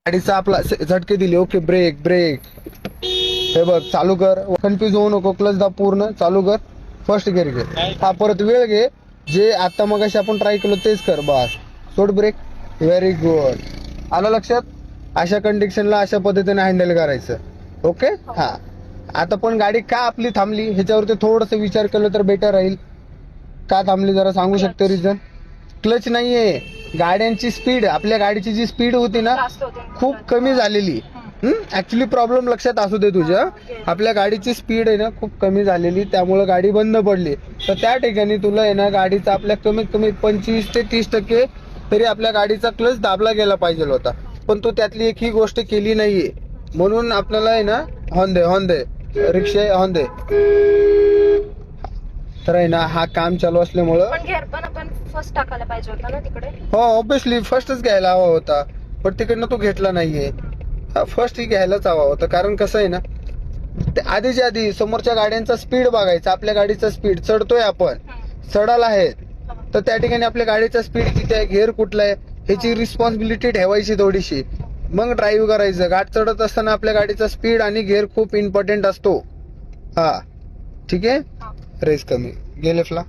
गाडीचा आपला झटके दिले, ओके ब्रेक ब्रेक, हे बघ चालू कर, कन्फ्युज होऊ नको, क्लच दाब पूर्ण, चालू कर, फर्स्ट गिअर घे, हा परत वेळ घे, जे आता मगाशी आपण ट्राय केलं तेच कर, बस सोड ब्रेक, व्हेरी गुड, आलं लक्षात. अशा कंडिशनला अशा पद्धतीने हँडल करायचं, ओके. हा आता पण गाडी का आपली थांबली ह्याच्यावरती थोडस विचार केलं तर बेटर राहील. का थांबली जरा सांगू शकते रिझन? क्लच नाहीये, गाड्यांची स्पीड, आपल्या गाडीची जी स्पीड होती ना खूप कमी झालेली. ऍक्च्युली प्रॉब्लेम लक्षात असू दे तुझ्या, आपल्या गाडीची स्पीड आहे ना खूप कमी झालेली, त्यामुळे गाडी बंद पडली. तर त्या ठिकाणी तुला आहे ना गाडीचा आपल्या कमीत कमी 25 ते 30% तरी आपल्या गाडीचा क्लच दाबला गेला पाहिजे होता, पण तू त्यातली एकही गोष्ट केली नाहीये. म्हणून आपल्याला आहे ना हॉर्न दे रिक्षा, हॉर्न दे. तर आहे ना हा काम चालू असल्यामुळं पण आपण फर्स्ट टाकायला पाहिजे होता ना तिकडे. हो ऑब्विसली फर्स्टच घ्यायला हवा होता, पण तिकडनं तू घेतला नाहीये. फर्स्ट ही घ्यायलाच हवा होता, कारण कसं आहे ना आधीच्या आधी समोरच्या गाड्यांचा स्पीड बघायचा, आपल्या गाडीचा स्पीड चढतोय आपण, चढायला आहे, तर त्या ठिकाणी आपल्या गाडीचा स्पीड किती आहे, गेअर कुठला आहे, ह्याची रिस्पॉन्सिबिलिटी ठेवायची थोडीशी, मग ड्राईव्ह करायचं. गाठ चढत असताना आपल्या गाडीचा स्पीड आणि गेअर खूप इम्पॉर्टंट असतो. हा ठीक आहे, रेस कमी, गे लेफ्टला.